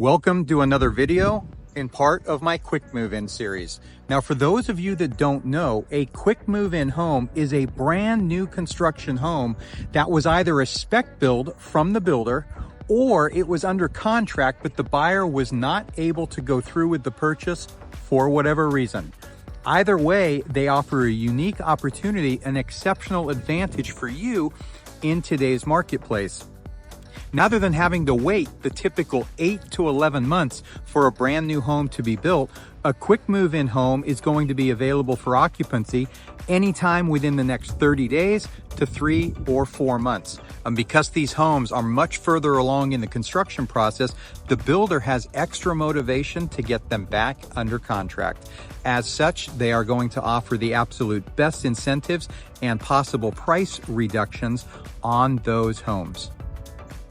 Welcome to another video in part of my quick move-in series. Now, for those of you that don't know, a quick move-in home is a brand new construction home that was either a spec build from the builder or it was under contract, but the buyer was not able to go through with the purchase for whatever reason. Either way, they offer a unique opportunity, an exceptional advantage for you in today's marketplace. Rather than having to wait the typical 8 to 11 months for a brand new home to be built, a quick move-in home is going to be available for occupancy anytime within the next 30 days to 3 or 4 months. And because these homes are much further along in the construction process, the builder has extra motivation to get them back under contract. As such, they are going to offer the absolute best incentives and possible price reductions on those homes.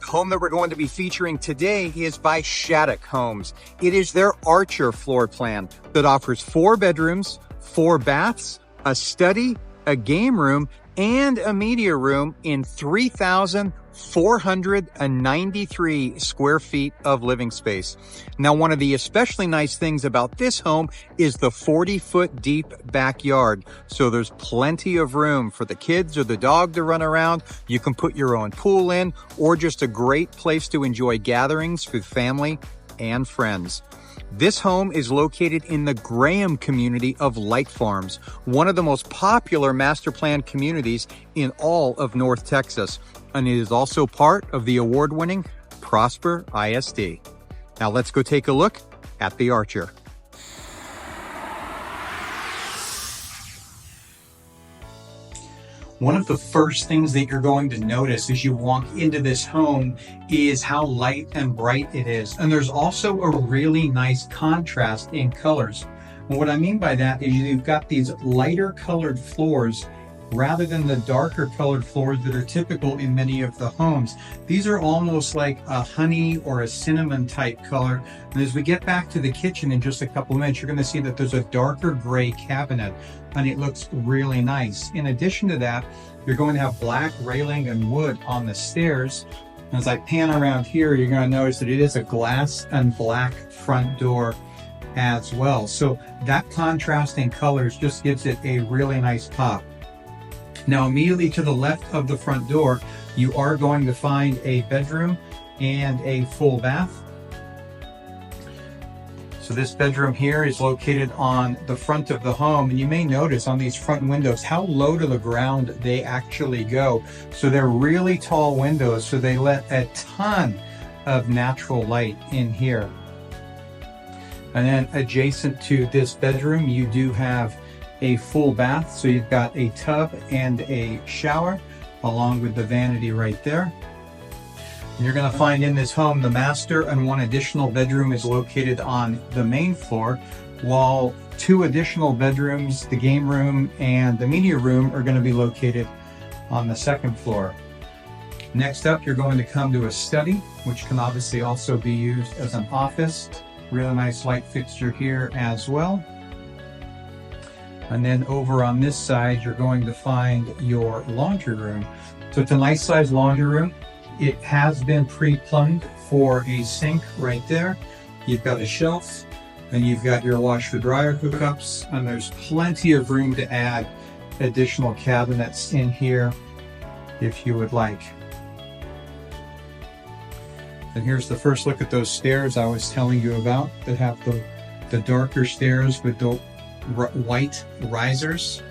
The home that we're going to be featuring today is by Shaddock Homes. It is their Archer floor plan that offers 4 bedrooms, 4 baths, a study, a game room, and a media room in 3,493 square feet of living space. Now, one of the especially nice things about this home is the 40-foot deep backyard. So there's plenty of room for the kids or the dog to run around. You can put your own pool in, or just a great place to enjoy gatherings with family and friends. This home is located in the Graham community of Light Farms, one of the most popular master plan communities in all of North Texas, and it is also part of the award-winning Prosper ISD. Now let's go take a look at the Archer. One of the first things that you're going to notice as you walk into this home is how light and bright it is. And there's also a really nice contrast in colors. And what I mean by that is you've got these lighter colored floors rather than the darker colored floors that are typical in many of the homes. These are almost like a honey or a cinnamon type color. And as we get back to the kitchen in just a couple of minutes, you're going to see that there's a darker gray cabinet, and it looks really nice. In addition to that, you're going to have black railing and wood on the stairs. As I pan around here, you're going to notice that it is a glass and black front door as well. So that contrast in colors just gives it a really nice pop. Now, immediately to the left of the front door, you are going to find a bedroom and a full bath. So this bedroom here is located on the front of the home, and you may notice on these front windows how low to the ground they actually go. So they're really tall windows, so they let a ton of natural light in here. And then adjacent to this bedroom, you do have a full bath. So you've got a tub and a shower along with the vanity right there. And you're going to find in this home the master and 1 additional bedroom is located on the main floor, while 2 additional bedrooms, the game room and the media room, are going to be located on the 2nd floor. Next up, you're going to come to a study, which can obviously also be used as an office. Really nice light fixture here as well. And then over on this side, you're going to find your laundry room. So it's a nice sized laundry room. It has been pre-plumbed for a sink right there. You've got a shelf, and you've got your washer dryer hookups, and there's plenty of room to add additional cabinets in here if you would like. And here's the first look at those stairs I was telling you about that have the darker stairs with the white risers.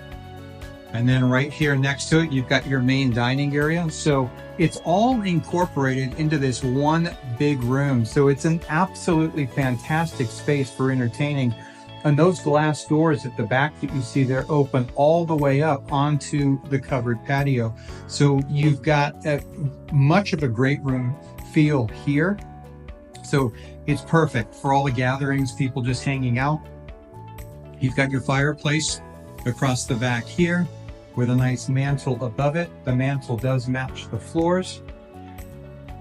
And then right here next to it, you've got your main dining area. So it's all incorporated into this one big room. So it's an absolutely fantastic space for entertaining. And those glass doors at the back that you see there open all the way up onto the covered patio. So you've got much of a great room feel here. So it's perfect for all the gatherings, people just hanging out. You've got your fireplace across the back here with a nice mantle above it. The mantle does match the floors.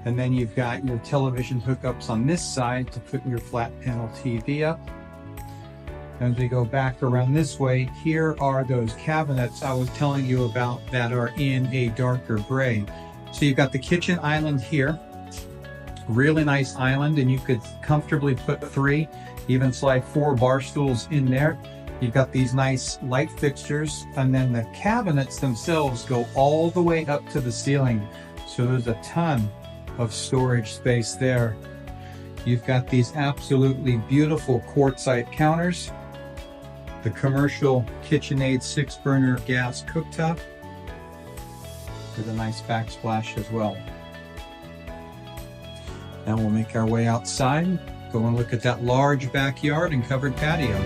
And then you've got your television hookups on this side to put your flat panel TV up. As we go back around this way, here are those cabinets I was telling you about that are in a darker gray. So you've got the kitchen island here Really nice island, and you could comfortably put 3, even slide 4 bar stools in there. You've got these nice light fixtures, and then the cabinets themselves go all the way up to the ceiling. So there's a ton of storage space there. You've got these absolutely beautiful quartzite counters, the commercial KitchenAid 6-burner gas cooktop with a nice backsplash as well. Now we'll make our way outside, go and look at that large backyard and covered patio.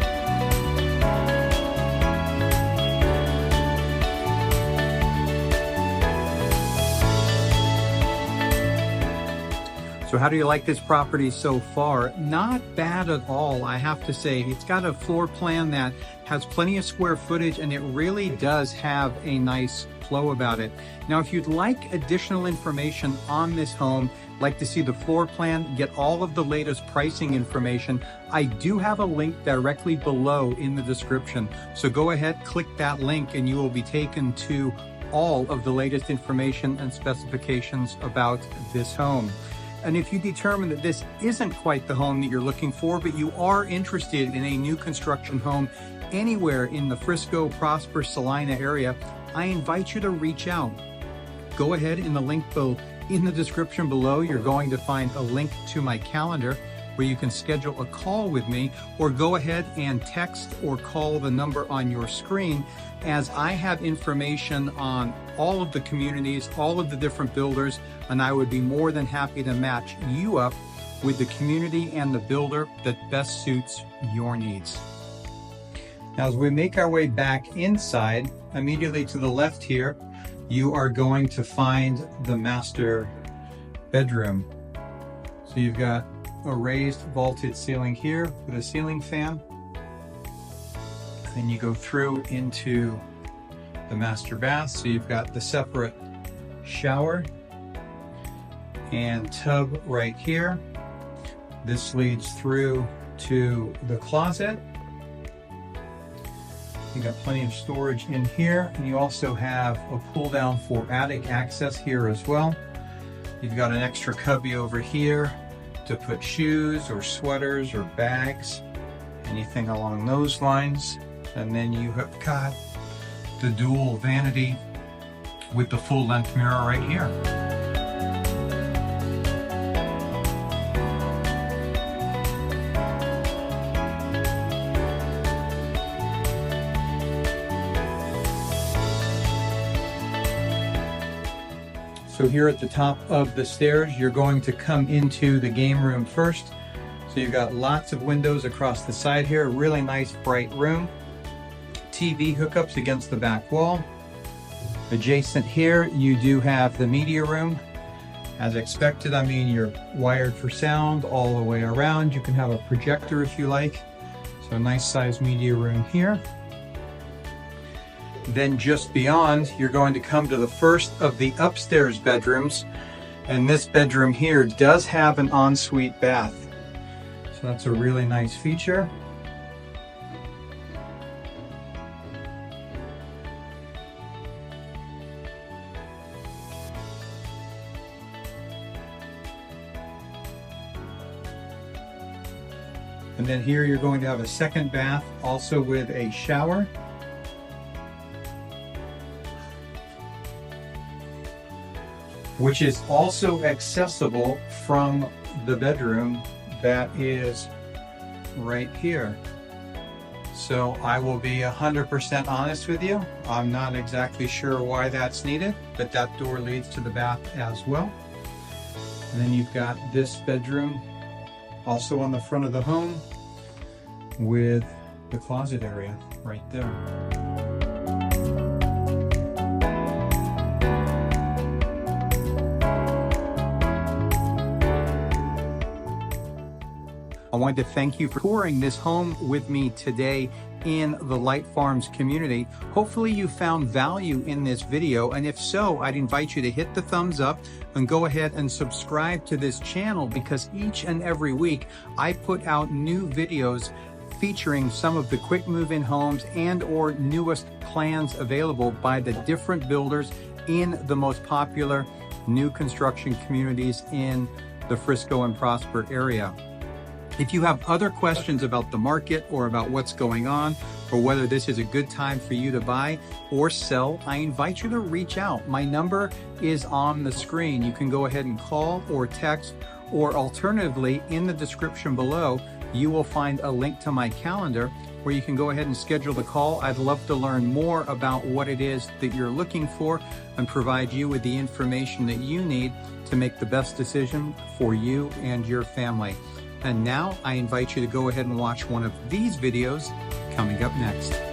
So how do you like this property so far? Not bad at all, I have to say. It's got a floor plan that has plenty of square footage, and it really does have a nice flow about it. Now, if you'd like additional information on this home, like to see the floor plan, get all of the latest pricing information, I do have a link directly below in the description. So go ahead, click that link, and you will be taken to all of the latest information and specifications about this home. And if you determine that this isn't quite the home that you're looking for, but you are interested in a new construction home anywhere in the Frisco, Prosper, Celina area, I invite you to reach out. Go ahead, in the link in the description below, you're going to find a link to my calendar where you can schedule a call with me, or go ahead and text or call the number on your screen, as I have information on all of the communities, all of the different builders, and I would be more than happy to match you up with the community and the builder that best suits your needs. Now, as we make our way back inside, immediately to the left here, you are going to find the master bedroom. So you've got a raised vaulted ceiling here with a ceiling fan. Then you go through into the master bath. So you've got the separate shower and tub right here. This leads through to the closet. You got plenty of storage in here, and you also have a pull down for attic access here as well. You've got an extra cubby over here to put shoes or sweaters or bags, anything along those lines. And then you have got the dual vanity with the full length mirror right here. So here at the top of the stairs, you're going to come into the game room first. So you've got lots of windows across the side here, a really nice bright room. TV hookups against the back wall. Adjacent here, you do have the media room. As expected, I mean, you're wired for sound all the way around. You can have a projector if you like. So a nice sized media room here. Then just beyond, you're going to come to the first of the upstairs bedrooms, and this bedroom here does have an ensuite bath. So that's a really nice feature. And then here you're going to have a second bath, also with a shower. Which is also accessible from the bedroom that is right here. So I will be 100% honest with you. I'm not exactly sure why that's needed, but that door leads to the bath as well. And then you've got this bedroom also on the front of the home with the closet area right there. I wanted to thank you for touring this home with me today in the Light Farms community. Hopefully you found value in this video, and if so, I'd invite you to hit the thumbs up and go ahead and subscribe to this channel, because each and every week I put out new videos featuring some of the quick move-in homes and or newest plans available by the different builders in the most popular new construction communities in the Frisco and Prosper area. If you have other questions about the market or about what's going on, or whether this is a good time for you to buy or sell, I invite you to reach out. My number is on the screen. You can go ahead and call or text, or alternatively, in the description below, you will find a link to my calendar where you can go ahead and schedule the call. I'd love to learn more about what it is that you're looking for and provide you with the information that you need to make the best decision for you and your family. And now I invite you to go ahead and watch one of these videos coming up next.